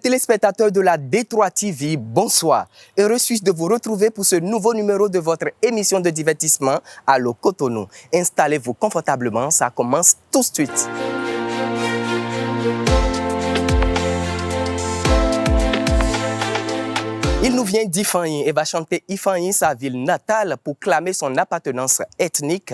téléspectateurs de la D3 TV, bonsoir. Heureux suis-je de vous retrouver pour ce nouveau numéro de votre émission de divertissement Allo Cotonou. Installez-vous confortablement, ça commence tout de suite. Il nous vient d'Ifanyi et va chanter Ifanyi, sa ville natale, pour clamer son appartenance ethnique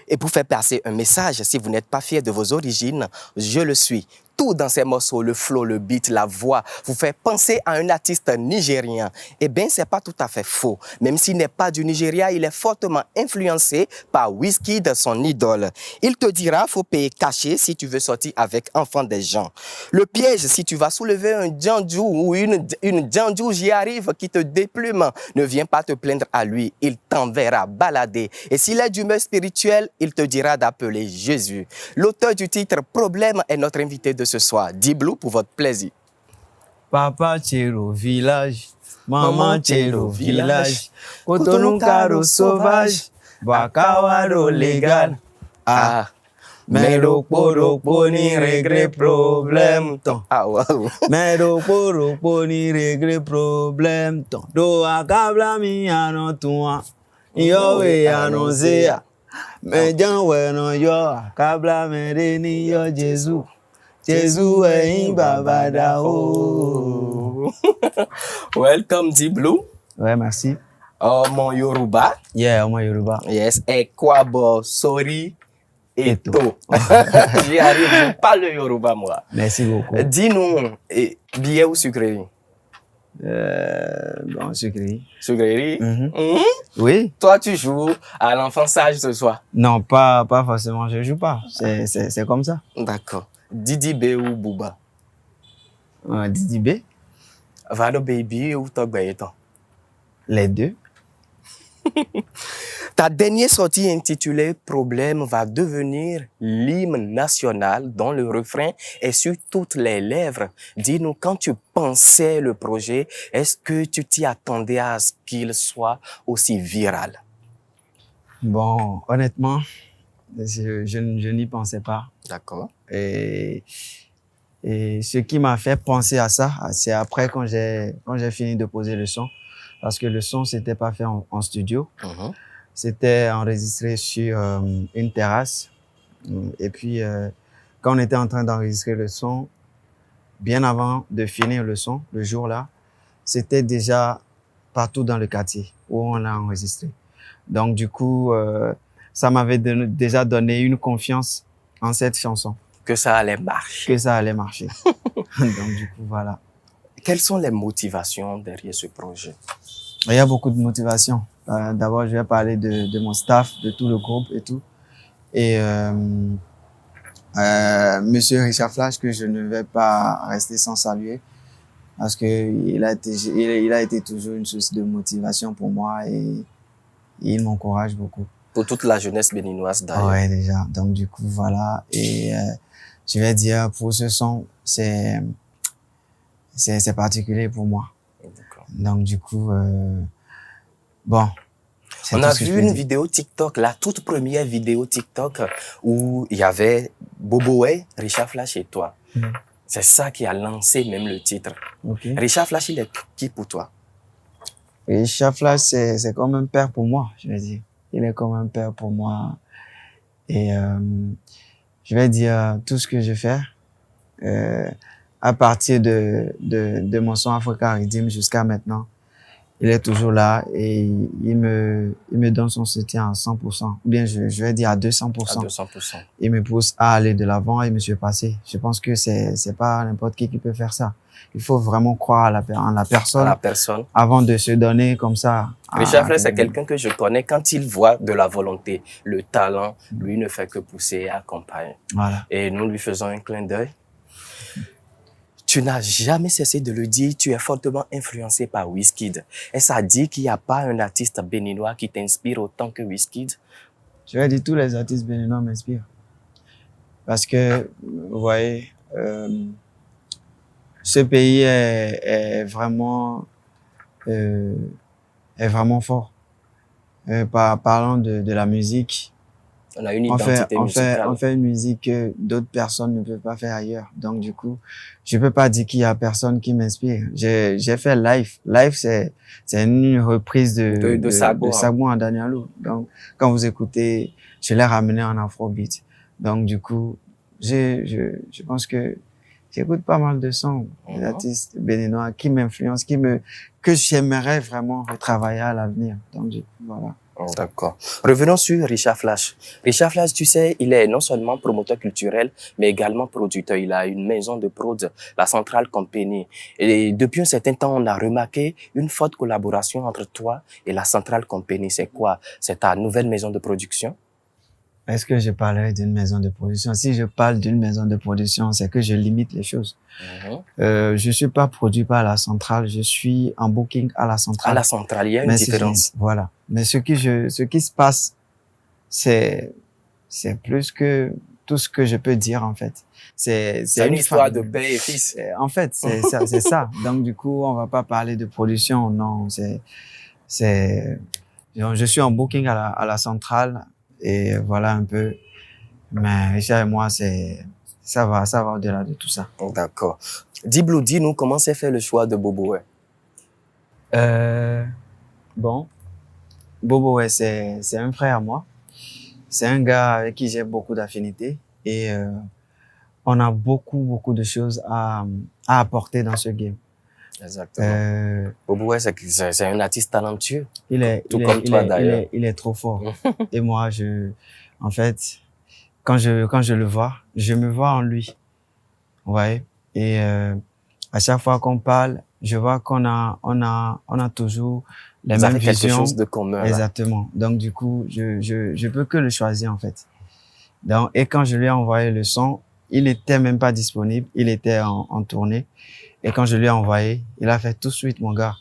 et pour faire passer un message. Si vous n'êtes pas fier de vos origines, je le suis. Tout dans ces morceaux, le flow, le beat, la voix, vous fait penser à un artiste nigérien. Eh bien, c'est pas tout à fait faux. Même s'il n'est pas du Nigeria, il est fortement influencé par Wizkid, son idole. Il te dira, faut payer caché si tu veux sortir avec enfant des gens. Le piège, si tu vas soulever un djandjou ou une djandjou, j'y arrive, qui te déplume, ne viens pas te plaindre à lui, il t'enverra balader. Et s'il est d'humeur spirituelle, il te dira d'appeler Jésus. L'auteur du titre Problème est notre invité de ce soir. Diblo pour votre plaisir. Papa Tchero village, maman Tchero village, Cotonou caro sauvage, Bakawaro légal. Ah, mais ropo ni regret problème ton. Ah, wow. Mais ropo ni regret problème ton. Do akabla mi anon toi, yo we anonzea. Mais jan we no yo akabla me ni yo Jésus. Jésus est babada oh. Welcome Diblo. Ouais, merci. Oh, mon Yoruba. Yeah, moi Yoruba. Yes, Ekwabo, sorry, Eto. Eto. J'y arrive, je parle le Yoruba, moi. Merci beaucoup. Dis-nous, billet ou sucrerie? Bon, sucrerie. Sucrerie? Oui? Toi, tu joues à l'enfant sage ce soir? Non, pas forcément, je joue pas. C'est comme ça. D'accord. Didi B ou Booba? Didi B? Vado Baby ou Togbayeton? Les deux. Ta dernière sortie intitulée Problème va devenir l'hymne national dont le refrain est sur toutes les lèvres. Dis-nous, quand tu pensais le projet, est-ce que tu t'y attendais à ce qu'il soit aussi viral? Bon, honnêtement, je n'y pensais pas. D'accord. Et ce qui m'a fait penser à ça, c'est après quand j'ai fini de poser le son. Parce que le son, c'était pas fait en studio. C'était enregistré sur une terrasse. Et puis, quand on était en train d'enregistrer le son, bien avant de finir le son, le jour-là, c'était déjà partout dans le quartier où on l'a enregistré. Donc, du coup, ça m'avait déjà donné une confiance en cette chanson. Que ça allait marcher. Que ça allait marcher. Donc, du coup, voilà. Quelles sont les motivations derrière ce projet? Il y a beaucoup de motivation. D'abord, je vais parler de mon staff, de tout le groupe et tout. Et Monsieur Richard Flash, que je ne vais pas rester sans saluer, parce que il a été toujours une source de motivation pour moi et il m'encourage beaucoup. Pour toute la jeunesse béninoise d'ailleurs. Ouais, déjà. Donc, du coup, voilà. Et je vais dire, pour ce son, c'est particulier pour moi. Donc, du coup, bon. On a vu une vidéo TikTok, la toute première vidéo TikTok où il y avait Boboé, Richard Flash et toi. C'est ça qui a lancé même le titre. Okay. Richard Flash, il est qui pour toi? Richard Flash, c'est comme un père pour moi, je vais dire. Il est comme un père pour moi. Et je vais dire, tout ce que je fais, à partir de mon son Africa Rhythm jusqu'à maintenant, il est toujours là et il me donne son soutien à 100%. Ou bien, je vais dire à 200%. À 200%. Il me pousse à aller de l'avant et me surpasser. Je pense que c'est pas n'importe qui peut faire ça. Il faut vraiment croire en la personne. Avant de se donner comme ça. Richard Flash, c'est quelqu'un que je connais. Quand il voit de la volonté, le talent, lui ne fait que pousser et accompagner. Voilà. Et nous lui faisons un clin d'œil. Tu n'as jamais cessé de le dire, tu es fortement influencé par Wizkid. Est-ce à dire qu'il n'y a pas un artiste béninois qui t'inspire autant que Wizkid? Je vais dire, tous les artistes béninois m'inspirent. Parce que, vous voyez, ce pays est vraiment fort. Parlant de la musique, On a une identité musicale. On fait une musique que d'autres personnes ne peuvent pas faire ailleurs. Donc, du coup, je peux pas dire qu'il y a personne qui m'inspire. J'ai fait Life. Life, c'est une reprise de Sagbo en Danielou. Donc, quand vous écoutez, je l'ai ramené en afrobeat. Donc, du coup, je pense que j'écoute pas mal de sons des artistes béninois qui m'influencent, que j'aimerais vraiment retravailler à l'avenir. Donc, du coup, voilà. D'accord. Revenons sur Richard Flash. Richard Flash, tu sais, il est non seulement promoteur culturel, mais également producteur. Il a une maison de prod, la Central Company. Et depuis un certain temps, on a remarqué une forte collaboration entre toi et la Central Company. C'est quoi? C'est ta nouvelle maison de production? Est-ce que je parlerai d'une maison de production? Si je parle d'une maison de production, c'est que je limite les choses. Je suis pas produit par la centrale, je suis en booking à la centrale. À la centrale, il y a une différence. Voilà. Mais ce qui se passe, c'est plus que tout ce que je peux dire, en fait. C'est une histoire de père et fils. En fait, c'est ça. Donc, du coup, on va pas parler de production, non. Je suis en booking à la centrale. Et voilà un peu. Mais Richard et moi, ça va au-delà de tout ça. D'accord. Diblo, dis-nous comment s'est fait le choix de Bobo Way. Bon, Bobo Way, c'est un frère à moi. C'est un gars avec qui j'ai beaucoup d'affinités et on a beaucoup de choses à apporter dans ce game. Exactement. Bobo Way, c'est un artiste talentueux. Il est trop fort. Et moi, en fait, quand je le vois, je me vois en lui. Ouais. Et à chaque fois qu'on parle, je vois qu'on a toujours les mêmes visions. Quelque chose de commun. Exactement. Là. Donc du coup, je peux que le choisir en fait. Donc et quand je lui ai envoyé le son, il était même pas disponible, il était en tournée. Et quand je lui ai envoyé, il a fait tout de suite, mon gars.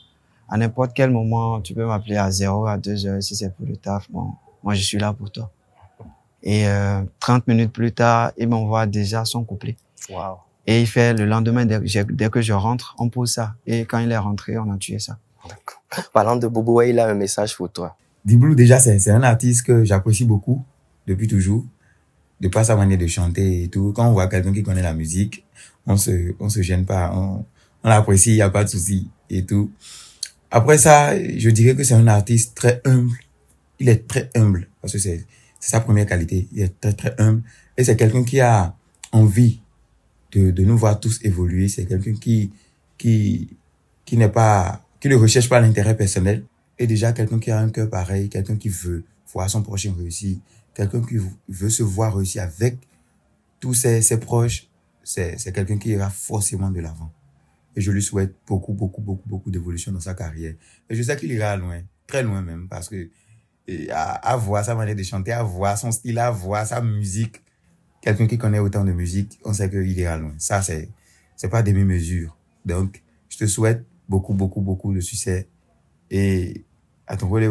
À n'importe quel moment, tu peux m'appeler à 0, à 2 heures, si c'est pour le taf. Bon, moi, je suis là pour toi. Et 30 minutes plus tard, il m'envoie déjà son couplet. Wow. Et il fait le lendemain, dès que je rentre, on pose ça. Et quand il est rentré, on a tué ça. D'accord. Parlant de Bobo Way, il a un message pour toi. Diblo, déjà, c'est un artiste que j'apprécie beaucoup, depuis toujours. De par sa manière de chanter et tout. Quand on voit quelqu'un qui connaît la musique, on se gêne pas. On l'apprécie, il n'y a pas de souci et tout. Après ça, je dirais que c'est un artiste très humble. Il est très humble parce que c'est sa première qualité. Il est très humble et c'est quelqu'un qui a envie de nous voir tous évoluer. C'est quelqu'un qui ne recherche pas l'intérêt personnel et déjà quelqu'un qui a un cœur pareil, quelqu'un qui veut voir son prochain réussir, quelqu'un qui veut se voir réussir avec tous ses proches. C'est quelqu'un qui ira forcément de l'avant. Et je lui souhaite beaucoup d'évolution dans sa carrière. Et je sais qu'il ira loin, très loin même, parce que à voir sa manière de chanter, à voir son style, à voir sa musique, quelqu'un qui connaît autant de musique, on sait qu'il ira loin. Ça, c'est pas demi-mesure. Donc, je te souhaite beaucoup de succès et à ton relais.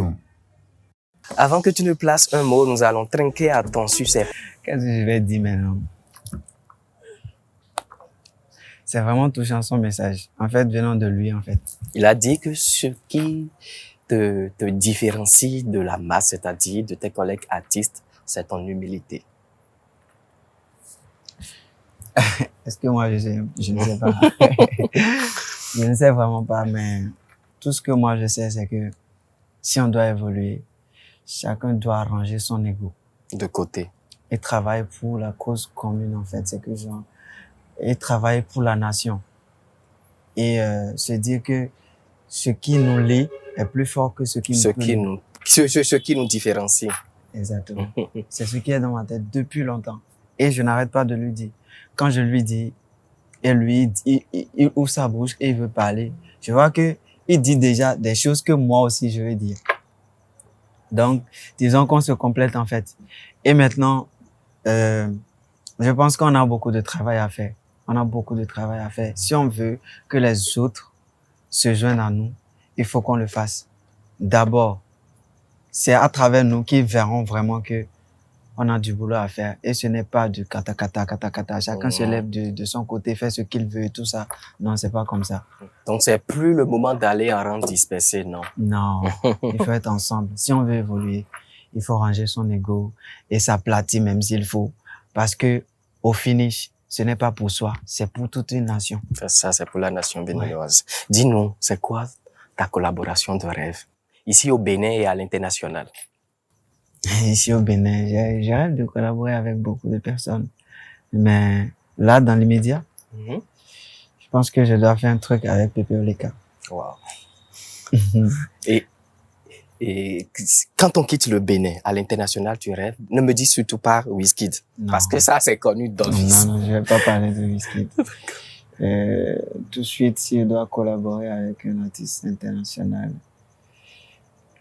Avant que tu ne places un mot, nous allons trinquer à ton succès. Qu'est-ce que je vais dire maintenant? C'est vraiment touchant son message. En fait, venant de lui, en fait. Il a dit que ce qui te différencie de la masse, c'est-à-dire de tes collègues artistes, c'est ton humilité. Est-ce que moi, je ne sais pas. Je ne sais vraiment pas, mais tout ce que moi je sais, c'est que si on doit évoluer, chacun doit arranger son ego. De côté. Et travailler pour la cause commune, en fait. C'est que et travailler pour la nation. Et se dire que ce qui nous lie est plus fort que ce qui nous différencie. Exactement. C'est ce qui est dans ma tête depuis longtemps. Et je n'arrête pas de lui dire. Quand je lui dis, et lui, il ouvre sa bouche et il veut parler, je vois que il dit déjà des choses que moi aussi je veux dire. Donc, disons qu'on se complète en fait. Et maintenant, je pense qu'on a beaucoup de travail à faire. On a beaucoup de travail à faire. Si on veut que les autres se joignent à nous, il faut qu'on le fasse. D'abord, c'est à travers nous qu'ils verront vraiment que on a du boulot à faire. Et ce n'est pas du kata. Chacun se lève de son côté, fait ce qu'il veut et tout ça. Non, c'est pas comme ça. Donc, c'est plus le moment d'aller en rang dispersé, non? Non. Il faut être ensemble. Si on veut évoluer, il faut ranger son ego et s'aplatir même s'il faut. Parce que au finish, ce n'est pas pour soi, c'est pour toute une nation. Ça, c'est pour la nation béninoise. Ouais. Dis-nous, c'est quoi ta collaboration de rêve, ici au Bénin et à l'international? Ici au Bénin, je rêve de collaborer avec beaucoup de personnes. Mais là, dans l'immédiat, je pense que je dois faire un truc avec Pepe Oleka. Wow. Et quand on quitte le Bénin à l'international, tu rêves? Ne me dis surtout pas Wizkid, parce que ça, c'est connu d'office. Non, je vais pas parler de Wizkid. Tout de suite, si je dois collaborer avec un artiste international,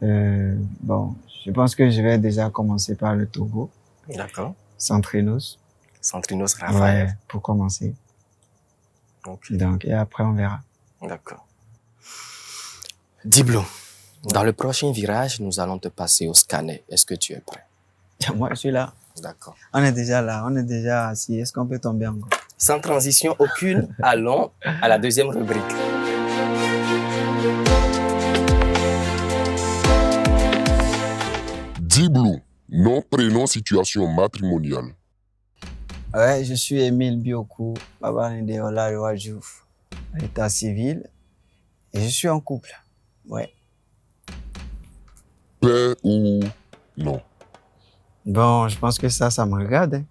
bon, je pense que je vais déjà commencer par le Togo. D'accord. Centrinos. Centrinos Raphaël. Ouais, pour commencer. Okay. Donc, et après, on verra. D'accord. Diblo, dans le prochain virage, nous allons te passer au scanner. Est-ce que tu es prêt? Moi, je suis là. D'accord. On est déjà là, on est déjà assis. Est-ce qu'on peut tomber encore? Sans transition aucune, allons à la deuxième rubrique. Diblo, nom, prénom, situation matrimoniale. Ouais, je suis Émile Biokou, Babalindeola Loajouf, à l'état civil. Et je suis en couple. Ouais. Père ou non? Bon, je pense que ça me regarde. Hein.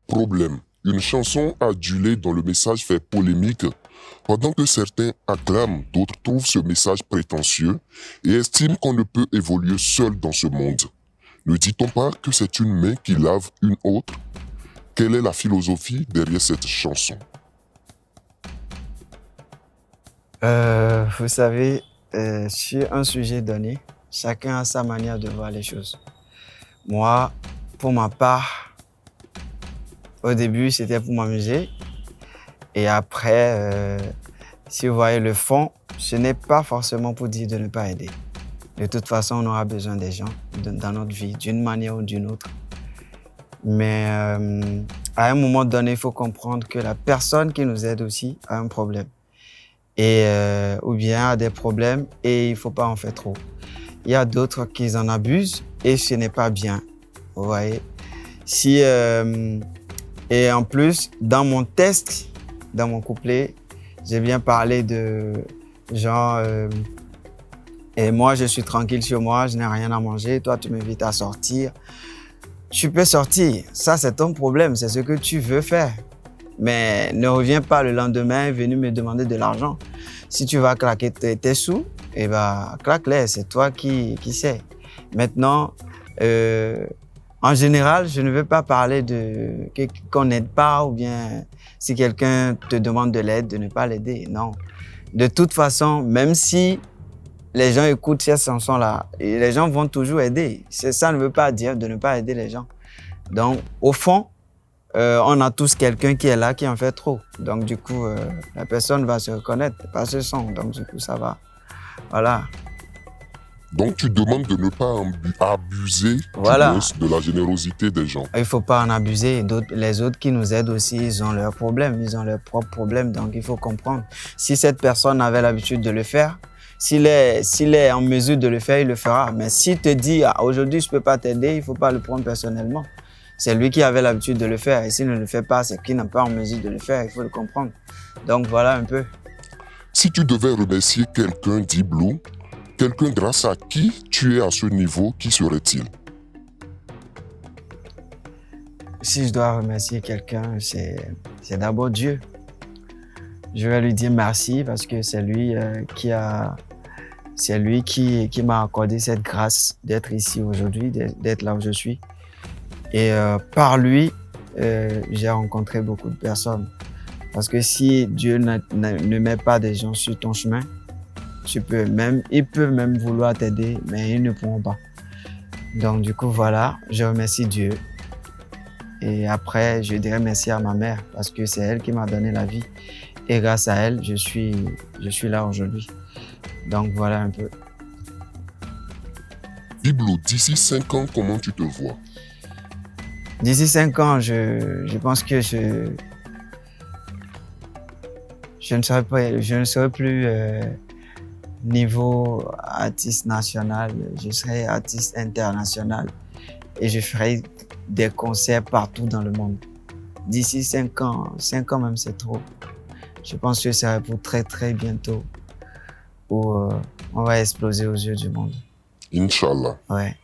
Problème. Une chanson adulée dont le message fait polémique. Pendant que certains acclament, d'autres trouvent ce message prétentieux et estiment qu'on ne peut évoluer seul dans ce monde. Ne dit-on pas que c'est une main qui lave une autre? Quelle est la philosophie derrière cette chanson? Vous savez, sur un sujet donné, chacun a sa manière de voir les choses. Moi, pour ma part, au début, c'était pour m'amuser. Et après, si vous voyez le fond, ce n'est pas forcément pour dire de ne pas aider. De toute façon, on aura besoin des gens dans notre vie, d'une manière ou d'une autre. Mais à un moment donné, il faut comprendre que la personne qui nous aide aussi a un problème. Et, ou bien a des problèmes et il ne faut pas en faire trop. Il y a d'autres qui en abusent et ce n'est pas bien. Vous voyez? Si, et en plus, dans mon test, dans mon couplet, j'ai bien parlé de genre, et moi je suis tranquille chez moi, je n'ai rien à manger, toi tu m'invites à sortir. Tu peux sortir, ça c'est ton problème, c'est ce que tu veux faire. Mais ne reviens pas le lendemain venu me demander de l'argent. Si tu vas claquer tes sous, eh ben, claque-les, c'est toi qui sais. Maintenant, en général, je ne veux pas parler de qu'on n'aide pas ou bien si quelqu'un te demande de l'aide, de ne pas l'aider. Non. De toute façon, même si les gens écoutent cette chanson-là, les gens vont toujours aider. Ça ne veut pas dire de ne pas aider les gens. Donc, au fond, on a tous quelqu'un qui est là, qui en fait trop. Donc, du coup, la personne va se reconnaître par ce son. Donc, du coup, ça va. Voilà. Donc, tu demandes de ne pas abuser voilà. De la générosité des gens. Il ne faut pas en abuser. Les autres qui nous aident aussi, ils ont leurs problèmes. Ils ont leurs propres problèmes. Donc, il faut comprendre. Si cette personne avait l'habitude de le faire, s'il est en mesure de le faire, il le fera. Mais s'il te dit, ah, aujourd'hui, je ne peux pas t'aider, il ne faut pas le prendre personnellement. C'est lui qui avait l'habitude de le faire. Et s'il ne le fait pas, c'est qu'il n'est pas en mesure de le faire. Il faut le comprendre. Donc, voilà un peu. Si tu devais remercier quelqu'un, Diblo, quelqu'un grâce à qui tu es à ce niveau, qui serait-il? Si je dois remercier quelqu'un, c'est d'abord Dieu. Je vais lui dire merci parce que c'est lui qui m'a accordé cette grâce d'être ici aujourd'hui, d'être là où je suis. Et par lui, j'ai rencontré beaucoup de personnes. Parce que si Dieu ne met pas des gens sur ton chemin, ils peuvent même vouloir t'aider, mais ils ne pourront pas. Donc du coup, voilà, je remercie Dieu. Et après, je dirais merci à ma mère parce que c'est elle qui m'a donné la vie. Et grâce à elle, je suis là aujourd'hui. Donc voilà un peu. Diblo, d'ici 5 ans, comment tu te vois? D'ici 5 ans, je pense que je ne serai plus Niveau artiste national, je serai artiste international et je ferai des concerts partout dans le monde. D'ici 5 ans même c'est trop. Je pense que ça va pour très très bientôt où on va exploser aux yeux du monde. Inch'Allah. Ouais.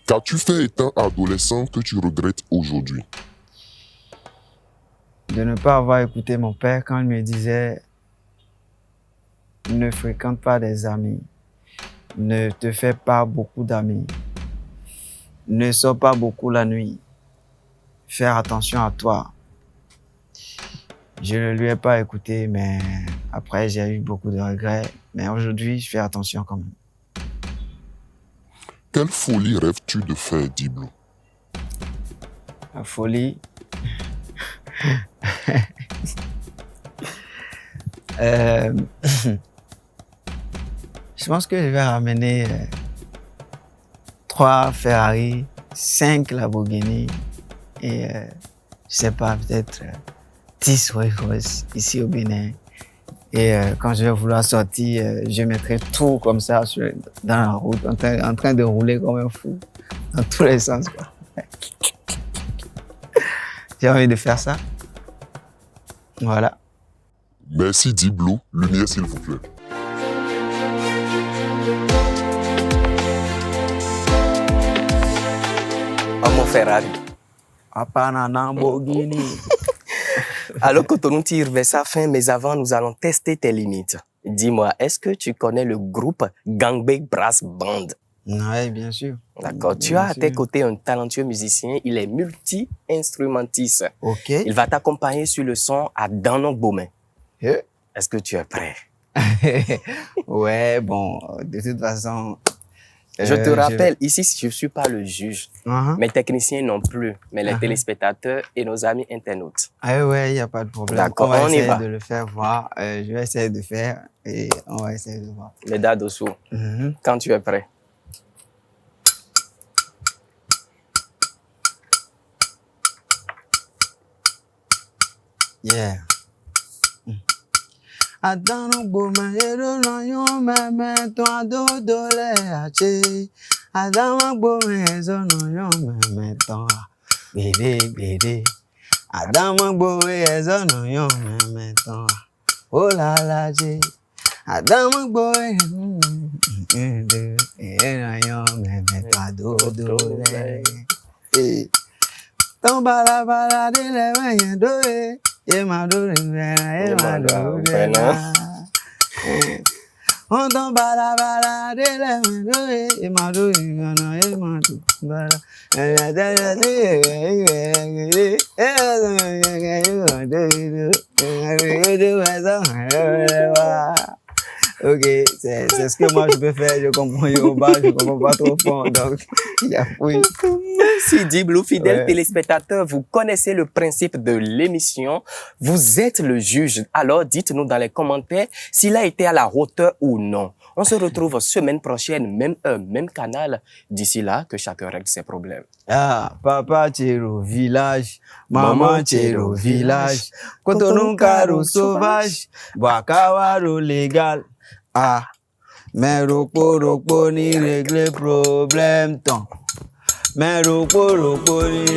Qu'as-tu fait étant adolescent que tu regrettes aujourd'hui? De ne pas avoir écouté mon père quand il me disait ne fréquente pas des amis, ne te fais pas beaucoup d'amis, ne sors pas beaucoup la nuit, faire attention à toi. Je ne lui ai pas écouté, mais après j'ai eu beaucoup de regrets. Mais aujourd'hui, je fais attention quand même. Quelle folie rêves-tu de faire, Diblo? La folie. Je pense que je vais ramener 3 Ferrari, 5 Lamborghini et je sais pas, peut-être 10 Rolls-Royce ici au Bénin. Et quand je vais vouloir sortir, je mettrai tout comme ça dans la route, en train de rouler comme un fou, dans tous les sens, quoi. J'ai envie de faire ça. Voilà. Merci, Diblo. Lumière, s'il vous plaît. Oh, mon Ferrari. Papa na Lamborghini. Alors que nous tire vers sa fin, mais avant, nous allons tester tes limites. Dis-moi, est-ce que tu connais le groupe Gangbang Brass Band? Oui, bien sûr. D'accord. Tu as à tes côtés un talentueux musicien. Il est multi-instrumentiste. OK. Il va t'accompagner sur le son à Danon Beaumain. Eh? Est-ce que tu es prêt? Ouais, bon, de toute façon... Je te rappelle, ici, je ne suis pas le juge. Mes techniciens non plus, mais les téléspectateurs et nos amis internautes. Ah ouais, il n'y a pas de problème. D'accord, on va essayer y va. de le faire voir. Je vais essayer de faire et on va essayer de voir. Les dates dessous. Quand tu es prêt. Yeah. Adano boma ero no yo meme to adodo le ache. Adama boma ezo no yo meme to bede. Adama boma ezo no yo meme to oh la la je. Adama boma ero yo meme to adodo le. Ton bala de le wen do e. Ye ma do re ye ma do re na. On ton bala de le wen do e. Ye ma do re na ye ma do bala. Ok, c'est ce que moi je peux faire. Je comprends Yoruba, je comprends pas trop fort, donc il y a oui. Merci Diblo, fidèles téléspectateurs, vous connaissez le principe de l'émission. Vous êtes le juge. Alors dites-nous dans les commentaires s'il a été à la hauteur ou non. On se retrouve semaine prochaine, même heure, même canal. D'ici là, que chacun règle ses problèmes. Ah, papa Tchero, village, maman Tchero, village, Cotonou caro sauvage, Boakawaro légal. Ah, mais ropo ni régler problème tant. Mais ropo ni